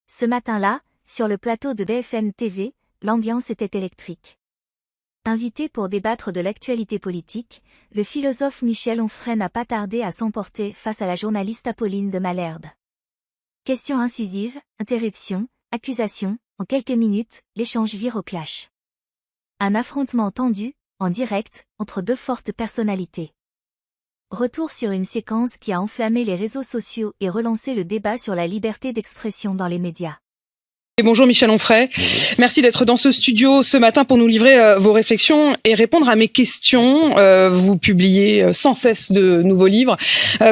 Ce matin-là, sur le plateau de BFM TV, l'ambiance était électrique. Invité pour débattre de l'actualité politique, le philosophe Michel Onfray n'a pas tardé à s'emporter face à la journaliste Apolline de Malherbe. Questions incisives, interruptions, accusations, en quelques minutes, l'échange vire au clash. Un affrontement tendu, en direct, entre deux fortes personnalités. Retour sur une séquence qui a enflammé les réseaux sociaux et relancé le débat sur la liberté d'expression dans les médias. Et bonjour Michel Onfray, merci d'être dans ce studio ce matin pour nous livrer vos réflexions et répondre à mes questions. Vous publiez sans cesse de nouveaux livres.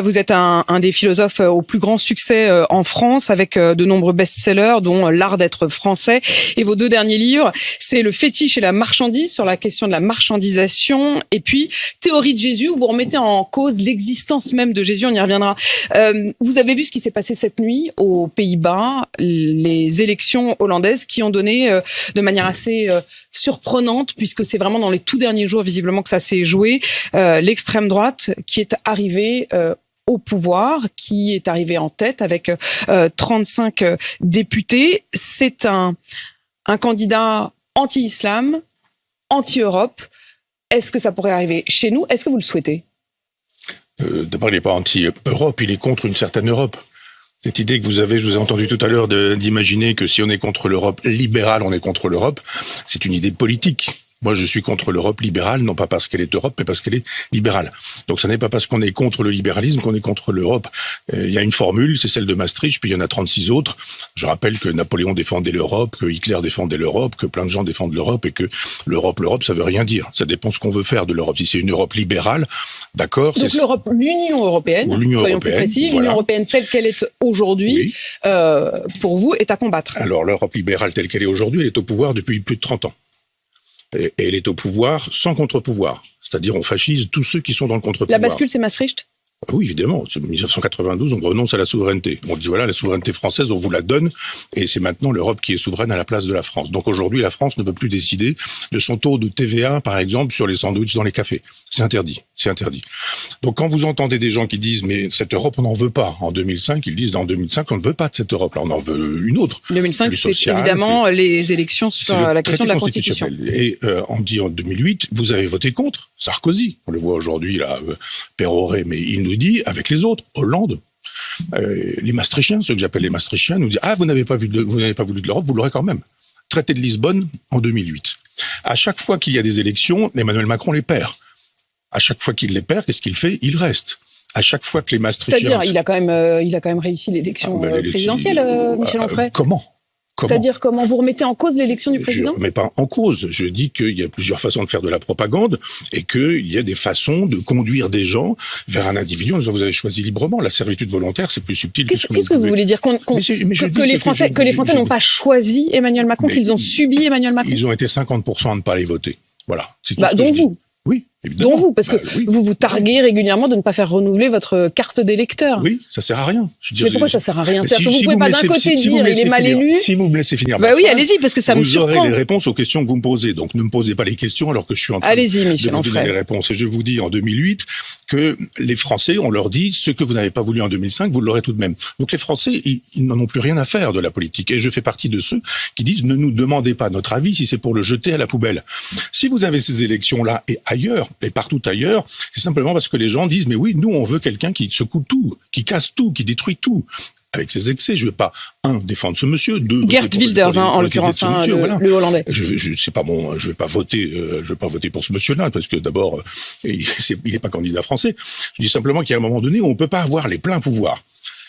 Vous êtes un des philosophes au plus grand succès en France avec de nombreux best-sellers dont L'art d'être français. Et vos deux derniers livres, c'est Le fétiche et la marchandise sur la question de la marchandisation et puis Théorie de Jésus où vous remettez en cause l'existence même de Jésus, on y reviendra. Vous avez vu ce qui s'est passé cette nuit aux Pays-Bas, les élections hollandaises qui ont donné de manière assez surprenante, puisque c'est vraiment dans les tout derniers jours visiblement que ça s'est joué, l'extrême droite qui est arrivée au pouvoir, qui est arrivée en tête avec 35 députés. C'est un candidat anti-islam, anti-Europe. Est-ce que ça pourrait arriver chez nous? Est-ce que vous le souhaitez? D'abord, il n'est pas anti-Europe, il est contre une certaine Europe. Cette idée que vous avez, je vous ai entendu tout à l'heure d'imaginer que si on est contre l'Europe libérale, on est contre l'Europe, c'est une idée politique. Moi, je suis contre l'Europe libérale, non pas parce qu'elle est Europe, mais parce qu'elle est libérale. Donc, ça n'est pas parce qu'on est contre le libéralisme qu'on est contre l'Europe. Il y a une formule, c'est celle de Maastricht, puis il y en a 36 autres. Je rappelle que Napoléon défendait l'Europe, que Hitler défendait l'Europe, que plein de gens défendent l'Europe, et que l'Europe, ça veut rien dire. Ça dépend ce qu'on veut faire de l'Europe. Si c'est une Europe libérale, d'accord. Donc l'Union européenne, soyons plus précis, voilà. L'Union européenne telle qu'elle est aujourd'hui, oui. Pour vous, est à combattre. Alors, l'Europe libérale telle qu'elle est aujourd'hui, elle est au pouvoir depuis plus de 30 ans. Et elle est au pouvoir sans contre-pouvoir. C'est-à-dire, on fascise tous ceux qui sont dans le contre-pouvoir. La bascule, c'est Maastricht ? Oui, évidemment. C'est 1992, on renonce à la souveraineté. On dit, voilà, la souveraineté française, on vous la donne, et c'est maintenant l'Europe qui est souveraine à la place de la France. Donc aujourd'hui, la France ne peut plus décider de son taux de TVA, par exemple, sur les sandwichs dans les cafés. C'est interdit. C'est interdit. Donc quand vous entendez des gens qui disent, mais cette Europe, on n'en veut pas. En 2005, ils disent, en 2005, on ne veut pas de cette Europe. Là, on en veut une autre. 2005, c'est sociale, évidemment les élections sur la question de la Constitution. Et on dit en 2008, vous avez voté contre Sarkozy. On le voit aujourd'hui, là, péroré, mais il nous dit, avec les autres, Hollande, les Maastrichtiens, ceux que j'appelle les Maastrichtiens, nous disent, ah, vous n'avez pas voulu de l'Europe, vous l'aurez quand même. Traité de Lisbonne en 2008. À chaque fois qu'il y a des élections, Emmanuel Macron les perd. À chaque fois qu'il les perd, qu'est-ce qu'il fait? Il reste. À chaque fois que les Maastrichtiens... C'est-à-dire, il a quand même réussi l'élection présidentielle, Michel Onfray. Comment? C'est-à-dire comment vous remettez en cause l'élection du président? Je ne remets pas en cause. Je dis qu'il y a plusieurs façons de faire de la propagande et qu'il y a des façons de conduire des gens vers un individu en disant vous avez choisi librement. La servitude volontaire, c'est plus subtil que ce que vous pouvez. Qu'est-ce que vous voulez dire? Que les Français n'ont pas choisi Emmanuel Macron, qu'ils ont subi Emmanuel Macron? Ils ont été 50% à ne pas aller voter. Voilà. Donc vous? Oui, évidemment. Dont vous, parce que vous vous targuez régulièrement de ne pas faire renouveler votre carte d'électeur. Oui, ça sert à rien. Mais pourquoi ça sert à rien? C'est-à-dire que vous pouvez pas d'un côté dire il est mal élu. Si vous me laissez finir. Bah oui, allez-y, parce que ça me surprend. Vous aurez les réponses aux questions que vous me posez. Donc ne me posez pas les questions alors que je suis en train de vous donner les réponses. Et je vous dis en 2008 que les Français, on leur dit ce que vous n'avez pas voulu en 2005, vous l'aurez tout de même. Donc les Français, ils n'en ont plus rien à faire de la politique. Et je fais partie de ceux qui disent ne nous demandez pas notre avis si c'est pour le jeter à la poubelle. Si vous avez ces élections-là et ailleurs, et partout ailleurs, c'est simplement parce que les gens disent mais oui, nous on veut quelqu'un qui secoue tout, qui casse tout, qui détruit tout. Avec ses excès, je ne vais pas, défendre ce monsieur, Geert Wilders, en l'occurrence, le Hollandais. C'est pas bon, je vais pas voter pour ce monsieur-là, parce que d'abord, il n'est pas candidat français. Je dis simplement qu'à un moment donné, on ne peut pas avoir les pleins pouvoirs.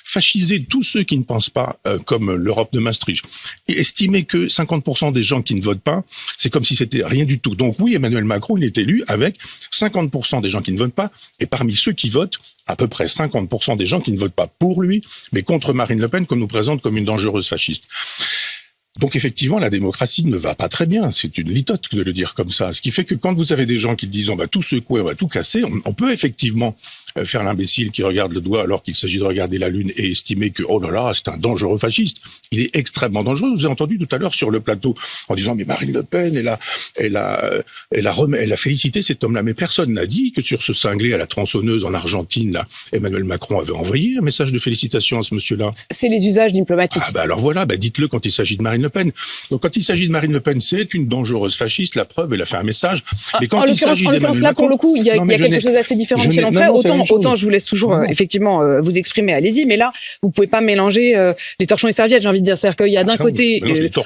Fasciser tous ceux qui ne pensent pas comme l'Europe de Maastricht. Et estimer que 50% des gens qui ne votent pas, c'est comme si c'était rien du tout. Donc oui, Emmanuel Macron, il est élu avec 50% des gens qui ne votent pas, et parmi ceux qui votent, à peu près 50% des gens qui ne votent pas pour lui, mais contre Marine Le Pen, qu'on nous présente comme une dangereuse fasciste. Donc effectivement, la démocratie ne va pas très bien. C'est une litote de le dire comme ça. Ce qui fait que quand vous avez des gens qui disent on va tout secouer, on va tout casser, on peut effectivement faire l'imbécile qui regarde le doigt alors qu'il s'agit de regarder la Lune et estimer que oh là là, c'est un dangereux fasciste. Il est extrêmement dangereux. Je vous ai entendu tout à l'heure sur le plateau en disant mais Marine Le Pen, elle a félicité cet homme-là. Mais personne n'a dit que sur ce cinglé à la tronçonneuse en Argentine, là, Emmanuel Macron avait envoyé un message de félicitations à ce monsieur-là. C'est les usages diplomatiques. Ah bah alors voilà, dites-le quand il s'agit de Marine Le Pen. Donc quand il s'agit de Marine Le Pen, c'est une dangereuse fasciste, la preuve, elle a fait un message. Mais quand il s'agit d'Emmanuel là, Macron, pour le coup, il y a quelque chose d'assez différent, Michel Onfray. Autant je vous laisse toujours effectivement vous exprimer, allez-y, mais là, vous pouvez pas mélanger les torchons et serviettes, j'ai envie de dire. C'est-à-dire qu'il y a d'un côté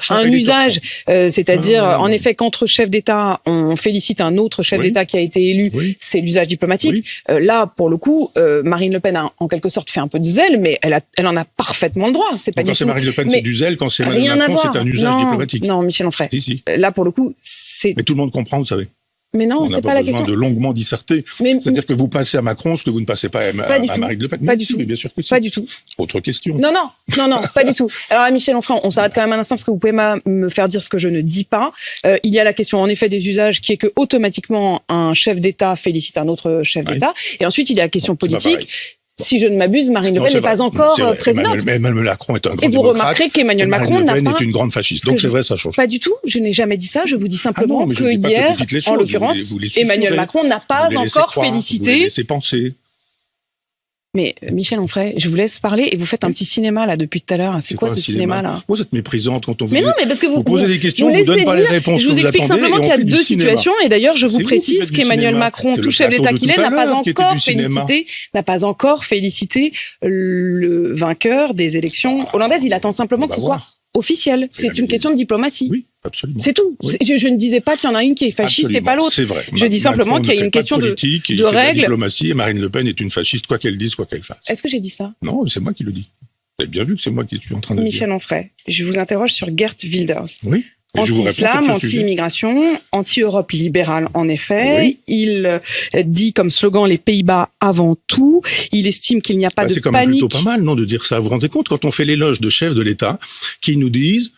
un usage, c'est-à-dire en effet qu'entre chefs d'État, on félicite un autre chef d'État qui a été élu, c'est l'usage diplomatique. Là, pour le coup, Marine Le Pen a en quelque sorte fait un peu de zèle, mais elle en a parfaitement le droit. C'est pas quand c'est Marine Le Pen, c'est du zèle. Quand c'est Emmanuel Macron, c'est un usage diplomatique. Non, Michel Onfray. Si. Là, pour le coup, c'est... Mais tout le monde comprend, vous savez. Mais non, c'est pas la question. On n'a pas besoin de longuement disserter. C'est-à-dire que vous passez à Macron ce que vous ne passez pas à Marine Le Pen. Pas du tout. Mais bien sûr que si. Pas du tout. Autre question. Non, pas du tout. Alors là, Michel Onfray, on s'arrête quand même un instant parce que vous pouvez me faire dire ce que je ne dis pas. Il y a la question en effet des usages qui est que automatiquement un chef d'État félicite un autre chef d'État. Et ensuite, il y a la question politique. Si je ne m'abuse, Marine Le Pen n'est pas encore présidente. Emmanuel Macron est un grand démocrate. Et vous remarquerez qu'Emmanuel Macron n'a pas... Marine Le Pen est une grande fasciste. Donc c'est vrai, ça change. Pas du tout. Je n'ai jamais dit ça. Je vous dis simplement que hier, en l'occurrence, Emmanuel Macron n'a pas encore félicité... Vous laissez penser. Mais Michel Onfray, je vous laisse parler et vous faites un petit cinéma là depuis tout à l'heure. C'est quoi ce cinéma là? Vous êtes méprisante quand on vous. Mais non, mais parce que vous posez des questions, vous ne donnez pas les réponses. Je vous explique simplement qu'il y a deux situations et d'ailleurs je vous précise qu'Emmanuel Macron, tout chef d'État qu'il est, n'a pas encore félicité le vainqueur des élections hollandaises. Il attend simplement que ce soit officiel. C'est une question de diplomatie. Oui, absolument. C'est tout. Oui. Je ne disais pas qu'il y en a une qui est fasciste et pas l'autre. C'est vrai. Je dis simplement qu'il y a une question de règles. De diplomatie et Marine Le Pen est une fasciste, quoi qu'elle dise, quoi qu'elle fasse. Est-ce que j'ai dit ça? Non, c'est moi qui le dis. Vous avez bien vu que c'est moi qui suis en train de dire. Michel Onfray, je vous interroge sur Geert Wilders. Oui. Anti-islam, anti-immigration, anti-Europe libérale, en effet. Oui. Il dit comme slogan les Pays-Bas avant tout. Il estime qu'il n'y a pas de panique. C'est quand même plutôt pas mal, non, de dire ça. Vous vous rendez compte quand on fait l'éloge de chefs de l'État qui nous disent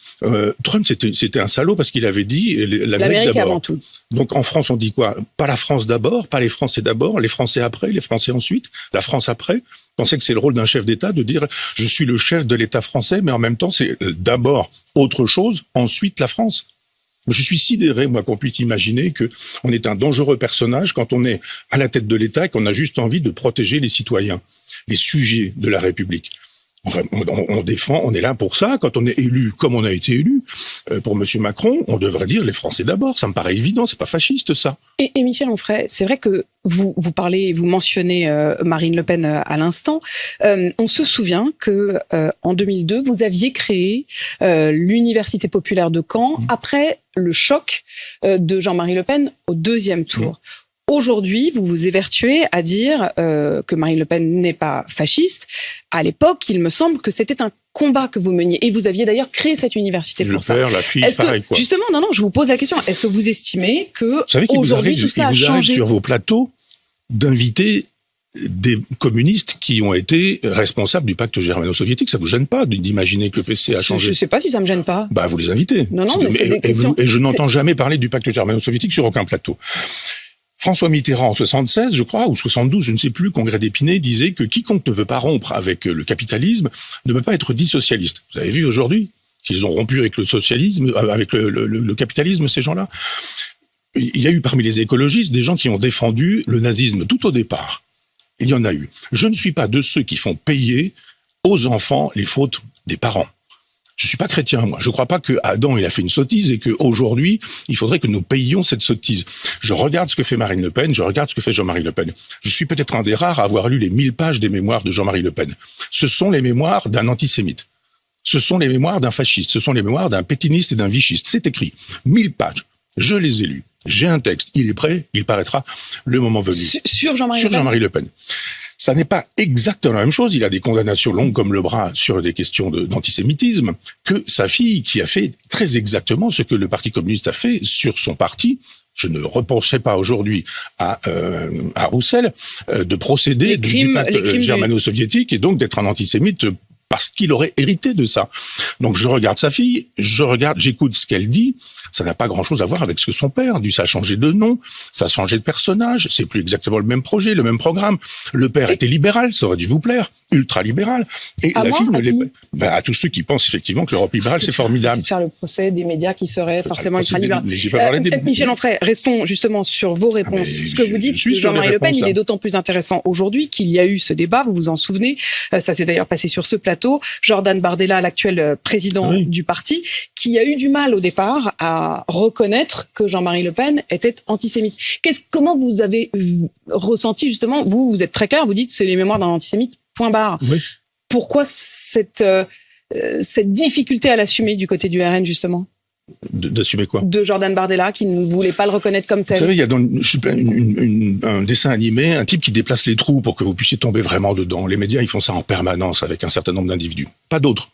Trump c'était un salaud parce qu'il avait dit l'Amérique d'abord. Avant tout. Donc en France on dit quoi? Pas la France d'abord, pas les Français d'abord, les Français après, les Français ensuite, la France après. Vous pensez que c'est le rôle d'un chef d'État de dire je suis le chef de l'État français, mais en même temps c'est d'abord autre chose, ensuite la France. Je suis sidéré, moi, qu'on puisse imaginer que on est un dangereux personnage quand on est à la tête de l'État et qu'on a juste envie de protéger les citoyens, les sujets de la République. On défend, on est là pour ça. Quand on est élu, comme on a été élu, pour Monsieur Macron, on devrait dire les Français d'abord. Ça me paraît évident, c'est pas fasciste, ça. Et Michel Onfray, c'est vrai que vous mentionnez Marine Le Pen à l'instant. On se souvient que en 2002, vous aviez créé l'Université populaire de Caen après le choc de Jean-Marie Le Pen au deuxième tour. Aujourd'hui, vous vous évertuez à dire que Marine Le Pen n'est pas fasciste. À l'époque, il me semble que c'était un combat que vous meniez. Et vous aviez d'ailleurs créé cette université pour ça. Le père, la fille, pareil quoi. Justement, non, je vous pose la question. Est-ce que vous estimez que vous savez aujourd'hui tout ça a changé? Il vous arrive sur vos plateaux d'inviter des communistes qui ont été responsables du pacte germano-soviétique. Ça vous gêne pas d'imaginer que le PC a changé? Je sais pas si ça me gêne pas. Vous les invitez. Non, mais c'est des questions. Et je n'entends jamais parler du pacte germano-soviétique sur aucun plateau. François Mitterrand, en 76, je crois, ou 72, je ne sais plus, Congrès d'Épinay, disait que quiconque ne veut pas rompre avec le capitalisme ne peut pas être dit socialiste. Vous avez vu aujourd'hui qu'ils ont rompu avec le socialisme, avec le capitalisme, ces gens-là? Il y a eu parmi les écologistes des gens qui ont défendu le nazisme tout au départ. Il y en a eu. Je ne suis pas de ceux qui font payer aux enfants les fautes des parents. Je suis pas chrétien, moi. Je crois pas que Adam, il a fait une sottise et qu'aujourd'hui, il faudrait que nous payions cette sottise. Je regarde ce que fait Marine Le Pen, je regarde ce que fait Jean-Marie Le Pen. Je suis peut-être un des rares à avoir lu les 1000 pages des mémoires de Jean-Marie Le Pen. Ce sont les mémoires d'un antisémite. Ce sont les mémoires d'un fasciste. Ce sont les mémoires d'un pétiniste et d'un vichiste. C'est écrit. 1000 pages. Je les ai lus. J'ai un texte. Il est prêt. Il paraîtra le moment venu. Sur Jean-Marie Le Pen. Ça n'est pas exactement la même chose. Il a des condamnations longues comme le bras sur des questions d'antisémitisme que sa fille qui a fait très exactement ce que le Parti communiste a fait sur son parti. Je ne reprocherai pas aujourd'hui à Roussel de procéder du pacte germano-soviétique et donc d'être un antisémite parce qu'il aurait hérité de ça. Donc je regarde sa fille, j'écoute ce qu'elle dit. Ça n'a pas grand-chose à voir avec ce que son père dit. Ça a changé de nom, ça a changé de personnage. C'est plus exactement le même projet, le même programme. Le père était libéral, ça aurait dû vous plaire, ultra-libéral. Et la fille ne l'est pas. À tous ceux qui pensent effectivement que l'Europe libérale, c'est formidable. Faire le procès des médias qui seraient forcément ultra-libéraux. Des... Michel Onfray, restons justement sur vos réponses. Ce que vous dites de Jean-Marie Le Pen, il est d'autant plus intéressant aujourd'hui qu'il y a eu ce débat, vous vous en souvenez, ça s'est d'ailleurs passé sur ce plateau, Jordan Bardella, l'actuel président du parti, qui a eu du mal au départ à reconnaître que Jean-Marie Le Pen était antisémite. Comment vous avez ressenti justement, vous êtes très clair, vous dites c'est les mémoires d'un antisémite, point barre. Oui. Pourquoi cette difficulté à l'assumer du côté du RN justement ? D'assumer quoi ? De Jordan Bardella, qui ne voulait pas le reconnaître comme tel. Vous savez, il y a dans un dessin animé, un type qui déplace les trous pour que vous puissiez tomber vraiment dedans. Les médias, ils font ça en permanence avec un certain nombre d'individus. Pas d'autres.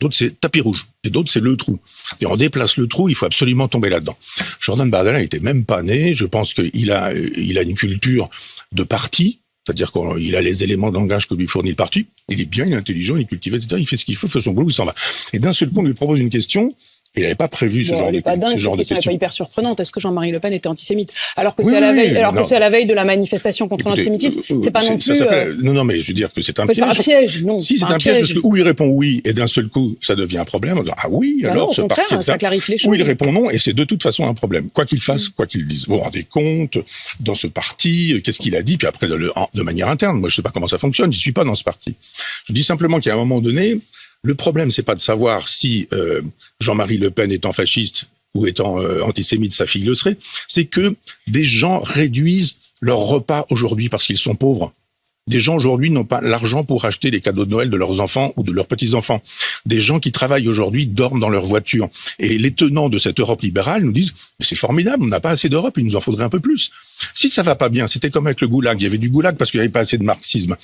D'autres, c'est tapis rouge. Et d'autres, c'est le trou. Et on déplace le trou, il faut absolument tomber là-dedans. Jordan Bardella n'était même pas né. Je pense qu'il a une culture de parti. C'est-à-dire qu'il a les éléments de langage que lui fournit le parti. Il est bien, il est intelligent, il est cultivé, etc. Il fait ce qu'il faut, il fait son boulot, il s'en va. Et d'un seul coup, on lui propose une question. Il n'avait pas prévu ce genre de question. C'est pas hyper surprenante. Est-ce que Jean-Marie Le Pen était antisémite ? Alors que c'est à la veille de la manifestation contre l'antisémitisme, c'est pas non plus. Non, mais je veux dire que c'est un piège. C'est pas un piège, non. Si, c'est un piège parce que où il répond oui et d'un seul coup ça devient un problème. Ah oui, alors ce parti ça clarifie les choses. Où il répond non et c'est de toute façon un problème. Quoi qu'il fasse, quoi qu'il dise. Vous vous rendez compte dans ce parti, qu'est-ce qu'il a dit, puis après de manière interne. Moi, je sais pas comment ça fonctionne. J'y suis pas dans ce parti. Je dis simplement qu'à un moment donné. Le problème, c'est pas de savoir si Jean-Marie Le Pen étant fasciste ou étant antisémite, sa fille le serait. C'est que des gens réduisent leur repas aujourd'hui parce qu'ils sont pauvres. Des gens aujourd'hui n'ont pas l'argent pour acheter les cadeaux de Noël de leurs enfants ou de leurs petits-enfants. Des gens qui travaillent aujourd'hui dorment dans leur voiture. Et les tenants de cette Europe libérale nous disent « c'est formidable, on n'a pas assez d'Europe, il nous en faudrait un peu plus ». Si ça va pas bien, c'était comme avec le goulag, il y avait du goulag parce qu'il n'y avait pas assez de marxisme.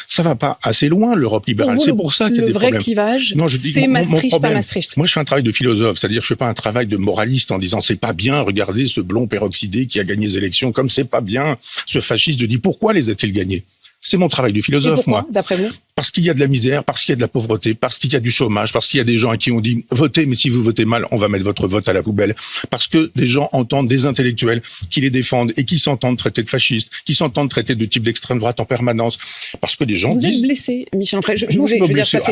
Ça va pas assez loin, l'Europe libérale. C'est pour ça qu'il y a des problèmes. Le vrai clivage, non, je dis c'est Maastricht, problème, pas Maastricht. Moi, je fais un travail de philosophe, c'est-à-dire je fais pas un travail de moraliste en disant c'est pas bien, regardez ce blond peroxydé qui a gagné les élections, comme c'est pas bien, ce fasciste, je dis pourquoi les a-t-il gagnés ? C'est mon travail de philosophe, moi. D'après vous ? Parce qu'il y a de la misère, parce qu'il y a de la pauvreté, parce qu'il y a du chômage, parce qu'il y a des gens à qui on dit votez, mais si vous votez mal, on va mettre votre vote à la poubelle. Parce que des gens entendent des intellectuels qui les défendent et qui s'entendent traiter de fascistes, qui s'entendent traiter de type d'extrême droite en permanence. Parce que des gens disent... Vous êtes blessé, Michel Onfray.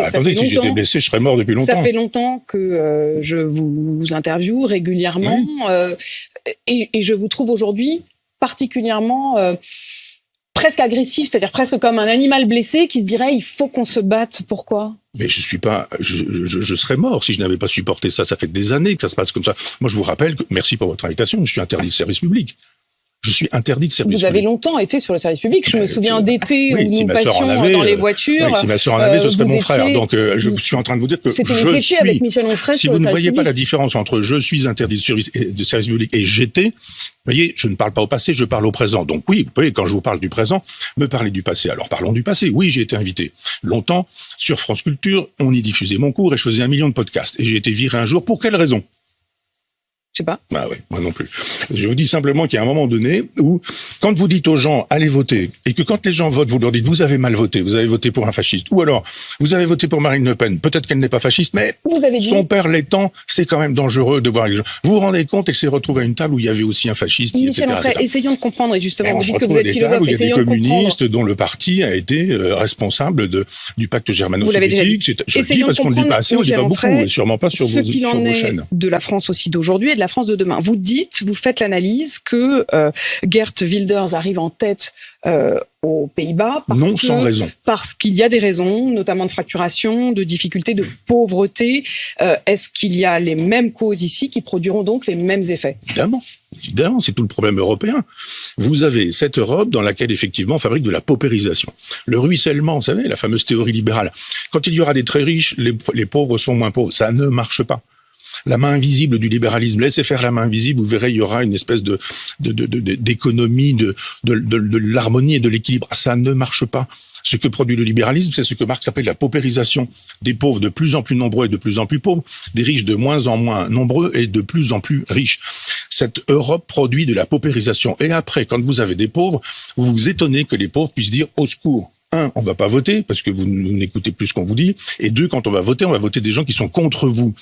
Attendez, si j'étais blessé, je serais mort depuis longtemps. Ça fait longtemps que je vous interviewe régulièrement et je vous trouve aujourd'hui particulièrement... presque agressif, c'est-à-dire presque comme un animal blessé qui se dirait il faut qu'on se batte. Pourquoi ? Mais je serais mort si je n'avais pas supporté ça. Ça fait des années que ça se passe comme ça. Moi, je vous rappelle que, merci pour votre invitation, je suis interdit de service public. Je suis interdit de service public. Vous avez longtemps été sur le service public. Je me souviens d'été où nous passions dans les voitures. Oui, si ma sœur en avait, ce serait mon frère. Donc, je suis en train de vous dire que je suis... avec Michel Onfray si vous ne voyez pas la différence entre je suis interdit de service public et j'étais, vous voyez, je ne parle pas au passé, je parle au présent. Donc oui, vous voyez, quand je vous parle du présent, me parlez du passé. Alors parlons du passé. Oui, j'ai été invité longtemps sur France Culture. On y diffusait mon cours et je faisais 1 million de podcasts. Et j'ai été viré un jour. Pour quelle raison ? Je sais pas. Ah ouais, moi non plus. Je vous dis simplement qu'il y a un moment donné où, quand vous dites aux gens, allez voter, et que quand les gens votent, vous leur dites, vous avez mal voté, vous avez voté pour un fasciste, ou alors, vous avez voté pour Marine Le Pen, peut-être qu'elle n'est pas fasciste, mais son père l'étant, c'est quand même dangereux de voir les gens. Vous vous rendez compte, et c'est retrouvé à une table où il y avait aussi un fasciste, Michel Onfray, essayons de comprendre, et justement, vous dites que vous êtes philosophe, où il y a des communistes dont le parti a été responsable du pacte germano-soviétique. Je le dis parce qu'on ne le dit pas assez, on ne le dit pas beaucoup, et sûrement pas sur vos chaînes. De la France aussi d'aujourd'hui et de la France de demain. Vous faites l'analyse que Geert Wilders arrive en tête aux Pays-Bas sans raison. Parce qu'il y a des raisons, notamment de fracturation, de difficultés, de pauvreté. Est-ce qu'il y a les mêmes causes ici qui produiront donc les mêmes effets ? Évidemment, c'est tout le problème européen. Vous avez cette Europe dans laquelle, effectivement, on fabrique de la paupérisation. Le ruissellement, vous savez, la fameuse théorie libérale. Quand il y aura des très riches, les pauvres sont moins pauvres. Ça ne marche pas. La main invisible du libéralisme, laissez faire la main invisible, vous verrez, il y aura une espèce d'économie, de l'harmonie et de l'équilibre. Ça ne marche pas. Ce que produit le libéralisme, c'est ce que Marx appelle la paupérisation. Des pauvres de plus en plus nombreux et de plus en plus pauvres, des riches de moins en moins nombreux et de plus en plus riches. Cette Europe produit de la paupérisation. Et après, quand vous avez des pauvres, vous vous étonnez que les pauvres puissent dire « au secours ». un, on va pas voter parce que vous n'écoutez plus ce qu'on vous dit. Et deux, quand on va voter des gens qui sont contre vous.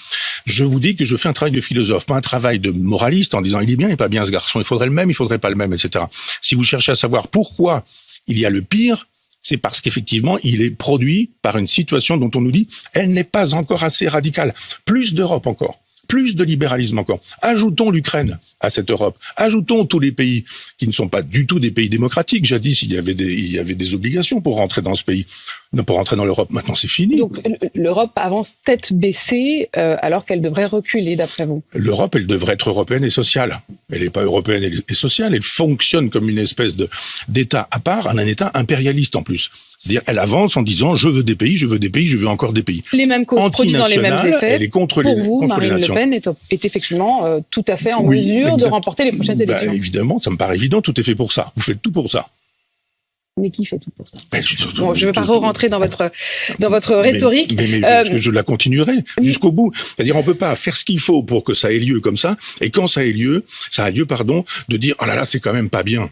Je vous dis que je fais un travail de philosophe, pas un travail de moraliste en disant il est bien, il est pas bien ce garçon, il faudrait le même, il faudrait pas le même, etc. Si vous cherchez à savoir pourquoi il y a le pire, c'est parce qu'effectivement, il est produit par une situation dont on nous dit elle n'est pas encore assez radicale. Plus d'Europe encore. Plus de libéralisme encore. Ajoutons l'Ukraine à cette Europe. Ajoutons tous les pays qui ne sont pas du tout des pays démocratiques. Jadis, il y avait des obligations pour rentrer dans ce pays, pour rentrer dans l'Europe. Maintenant, c'est fini. Donc, l'Europe avance tête baissée alors qu'elle devrait reculer, d'après vous. L'Europe, elle devrait être européenne et sociale. Elle n'est pas européenne et sociale. Elle fonctionne comme une espèce d'État à part, un État impérialiste en plus. C'est-à-dire, elle avance en disant je veux des pays, je veux encore des pays. Les mêmes causes produisant les mêmes effets. Elle est contre pour les vous, contre Marine les nations. Le Pen est effectivement tout à fait en mesure de remporter les prochaines élections. Évidemment, ça me paraît évident, tout est fait pour ça. Vous faites tout pour ça. Mais qui fait tout pour ça? Bon, je ne veux pas rentrer dans votre rhétorique. Mais je la continuerai jusqu'au bout. C'est-à-dire, on peut pas faire ce qu'il faut pour que ça ait lieu comme ça. Et quand ça a lieu, de dire oh là là, c'est quand même pas bien.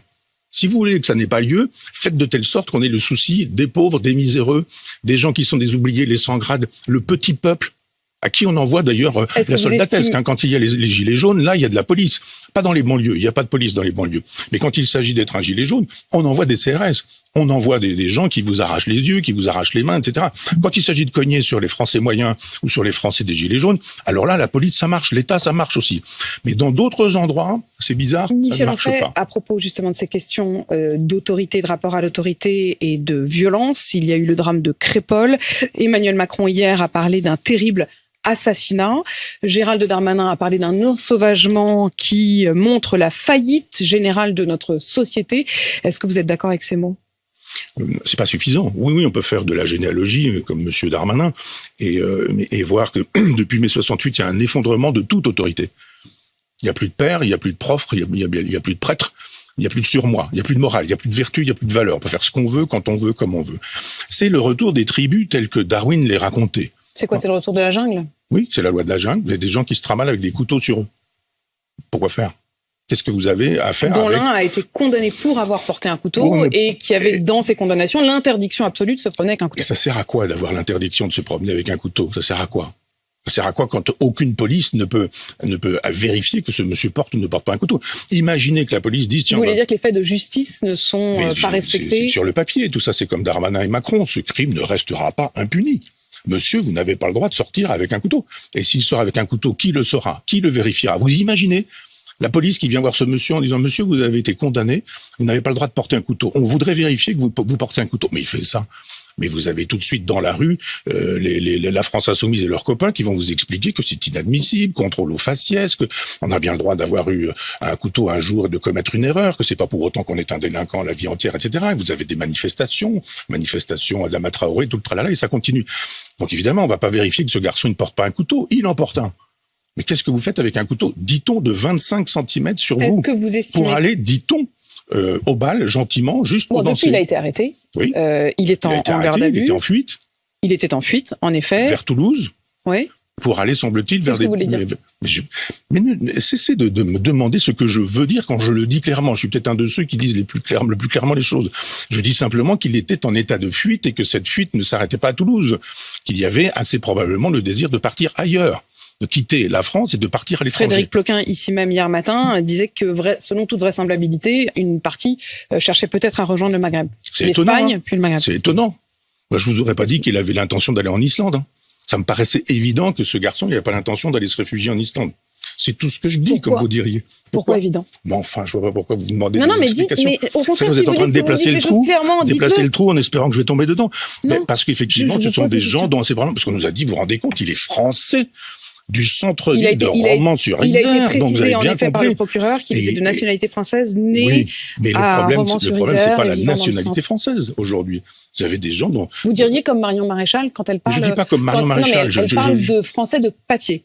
Si vous voulez que ça n'ait pas lieu, faites de telle sorte qu'on ait le souci des pauvres, des miséreux, des gens qui sont des oubliés, les sans-grades, le petit peuple, à qui on envoie d'ailleurs la soldatesque. Quand il y a les gilets jaunes, là, il y a de la police. Pas dans les banlieues, il n'y a pas de police dans les banlieues. Mais quand il s'agit d'être un gilet jaune, on envoie des CRS. On envoie des gens qui vous arrachent les yeux, qui vous arrachent les mains, etc. Quand il s'agit de cogner sur les Français moyens ou sur les Français des gilets jaunes, alors là, la police, ça marche. L'État, ça marche aussi. Mais dans d'autres endroits, c'est bizarre, ça ne marche pas. À propos justement de ces questions d'autorité, de rapport à l'autorité et de violence, il y a eu le drame de Crépol. Emmanuel Macron, hier, a parlé d'un terrible assassinat. Gérald Darmanin a parlé d'un ensauvagement qui montre la faillite générale de notre société. Est-ce que vous êtes d'accord avec ces mots ? C'est pas suffisant. Oui, on peut faire de la généalogie comme Monsieur Darmanin et voir que depuis mai 68, il y a un effondrement de toute autorité. Il y a plus de père, il y a plus de prof, il y a plus de prêtre, il y a plus de surmoi, il y a plus de morale, il y a plus de vertu, il y a plus de valeur. On peut faire ce qu'on veut, quand on veut, comme on veut. C'est le retour des tribus tels que Darwin les racontait. C'est quoi, c'est le retour de la jungle ? Oui, c'est la loi de la jungle. Vous avez des gens qui se tramalent avec des couteaux sur eux. Pourquoi faire ? Qu'est-ce que vous avez à faire dont l'un a été condamné pour avoir porté un couteau et qui avait dans ses condamnations l'interdiction absolue de se promener avec un couteau. Et ça sert à quoi d'avoir l'interdiction de se promener avec un couteau ? Ça sert à quoi ? Ça sert à quoi quand aucune police ne peut vérifier que ce monsieur porte ou ne porte pas un couteau ? Imaginez que la police dise... Tiens, vous voulez dire que les faits de justice ne sont pas respectés ? C'est sur le papier, tout ça c'est comme Darmanin et Macron. Ce crime ne restera pas impuni. Monsieur, vous n'avez pas le droit de sortir avec un couteau. Et s'il sort avec un couteau, qui le saura ? Qui le vérifiera ? Vous imaginez ? La police qui vient voir ce monsieur en disant « Monsieur, vous avez été condamné, vous n'avez pas le droit de porter un couteau. On voudrait vérifier que vous portez un couteau. » Mais il fait ça. Mais vous avez tout de suite dans la rue la France Insoumise et leurs copains qui vont vous expliquer que c'est inadmissible, contrôle aux faciès, qu'on a bien le droit d'avoir eu un couteau un jour et de commettre une erreur, que c'est pas pour autant qu'on est un délinquant la vie entière, etc. Et vous avez des manifestations à Adama Traoré, tout le tralala, et ça continue. Donc évidemment, on va pas vérifier que ce garçon ne porte pas un couteau, il en porte un. Mais qu'est-ce que vous faites avec un couteau, dit-on, de 25 cm sur vous, estimez... pour aller, dit-on, au bal, gentiment, juste pour danser. Depuis, il a été arrêté. Oui. Il est en garde à vue. Il était en fuite. Il était en fuite, en effet. Vers Toulouse. Oui. Pour aller, semble-t-il, vers des... Qu'est-ce que vous voulez dire ? Mais cessez de me demander ce que je veux dire quand je le dis clairement. Je suis peut-être un de ceux qui disent le plus clairement les choses. Je dis simplement qu'il était en état de fuite et que cette fuite ne s'arrêtait pas à Toulouse. Qu'il y avait assez probablement le désir de partir ailleurs, de quitter la France et de partir à l'étranger. Frédéric Ploquin, ici même hier matin, disait que selon toute vraisemblabilité, une partie cherchait peut-être à rejoindre le Maghreb. C'est l'Espagne, étonnant, puis le Maghreb. C'est étonnant. Moi, je vous aurais pas dit qu'il avait l'intention d'aller en Islande. Ça me paraissait évident que ce garçon n'avait pas l'intention d'aller se réfugier en Islande. C'est tout ce que je dis, comme vous diriez. Pourquoi évident ? Mais enfin, je vois pas pourquoi vous demandez des explications. Mais au contraire, vous êtes en train de déplacer le trou en espérant que je vais tomber dedans. Non, mais parce qu'effectivement, ce sont des gens dont c'est vraiment... Parce qu'on nous a dit, vous vous rendez compte, il est français du centre-ville de Romans-sur-Isère. Il a été donc vous avez précisé en bien effet compris. par le procureur qu'il était de nationalité française, né oui, mais le problème, c'est pas la vivant nationalité française aujourd'hui. Vous avez des gens dont... Vous diriez comme Marion Maréchal quand elle parle... Je dis pas comme Marion Maréchal. Elle parle de français de papier.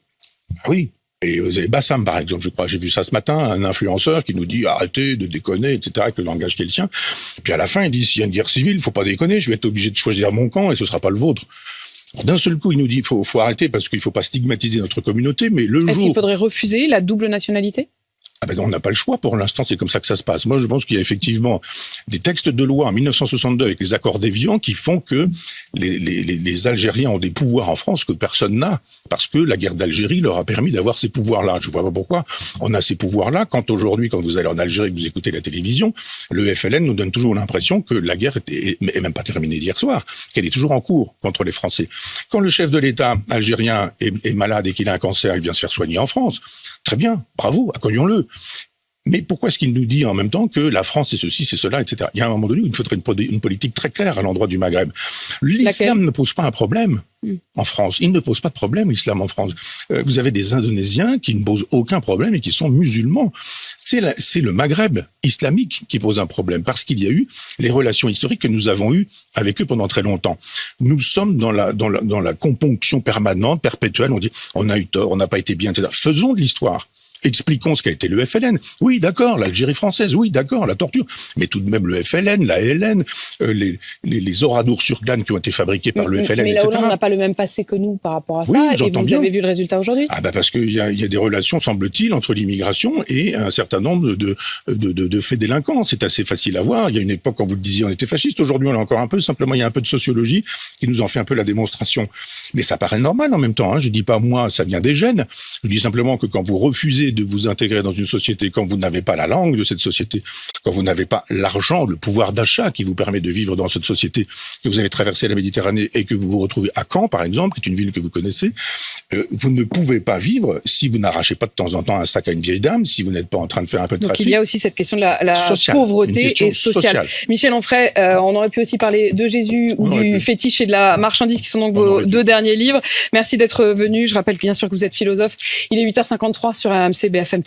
Ah oui. Et vous avez Bassam, par exemple, je crois. J'ai vu ça ce matin, un influenceur qui nous dit arrêtez de déconner, etc., avec le langage qui est le sien. Puis à la fin, il dit s'il y a une guerre civile, il faut pas déconner, je vais être obligé de choisir mon camp et ce sera pas le vôtre. D'un seul coup, il nous dit faut arrêter parce qu'il faut pas stigmatiser notre communauté, mais le jour... Est-ce qu'il faudrait refuser la double nationalité ? Ah ben non, on n'a pas le choix pour l'instant, c'est comme ça que ça se passe. Moi, je pense qu'il y a effectivement des textes de loi en 1962 avec les accords d'Évian qui font que les Algériens ont des pouvoirs en France que personne n'a, parce que la guerre d'Algérie leur a permis d'avoir ces pouvoirs-là. Je vois pas pourquoi on a ces pouvoirs-là quand aujourd'hui, quand vous allez en Algérie, que vous écoutez la télévision, le FLN nous donne toujours l'impression que la guerre est même pas terminée d'hier soir, qu'elle est toujours en cours contre les Français. Quand le chef de l'État algérien est malade et qu'il a un cancer, il vient se faire soigner en France. Très bien, bravo, accueillons-le. Mais pourquoi est-ce qu'il nous dit en même temps que la France c'est ceci, c'est cela, etc. Il y a un moment donné où il faudrait une politique très claire à l'endroit du Maghreb. L'islam ne pose pas un problème en France. Il ne pose pas de problème, l'islam en France. Vous avez des Indonésiens qui ne posent aucun problème et qui sont musulmans. C'est le Maghreb islamique qui pose un problème parce qu'il y a eu les relations historiques que nous avons eues avec eux pendant très longtemps. Nous sommes dans la componction permanente, perpétuelle. On dit on a eu tort, on n'a pas été bien, etc. Faisons de l'histoire. Expliquons ce qu'a été le FLN. Oui, d'accord, l'Algérie française. Oui, d'accord, la torture. Mais tout de même, le FLN, la LN, les oradours sur glane qui ont été fabriqués par le FLN, mais etc. Mais là, on n'a pas le même passé que nous par rapport à ça. Oui, et vous avez vu le résultat aujourd'hui? Ah bah parce qu'il y a des relations, semble-t-il, entre l'immigration et un certain nombre de faits délinquants. C'est assez facile à voir. Il y a une époque, quand vous le disiez, on était fasciste. Aujourd'hui, on l'a encore un peu. Simplement, il y a un peu de sociologie qui nous en fait un peu la démonstration. Mais ça paraît normal en même temps. Je dis pas moi, ça vient des gènes. Je dis simplement que quand vous refusez de vous intégrer dans une société, quand vous n'avez pas la langue de cette société, quand vous n'avez pas l'argent, le pouvoir d'achat qui vous permet de vivre dans cette société, que vous avez traversé la Méditerranée et que vous vous retrouvez à Caen, par exemple, qui est une ville que vous connaissez, vous ne pouvez pas vivre si vous n'arrachez pas de temps en temps un sac à une vieille dame, si vous n'êtes pas en train de faire un peu de trafic. Donc il y a aussi cette question de la pauvreté et sociale. Michel Onfray, on aurait pu aussi parler de Jésus ou du fétiche et de la marchandise qui sont donc vos deux derniers livres. Merci d'être venu. Je rappelle bien sûr que vous êtes philosophe. Il est 8h53 sur AMC BFM TV.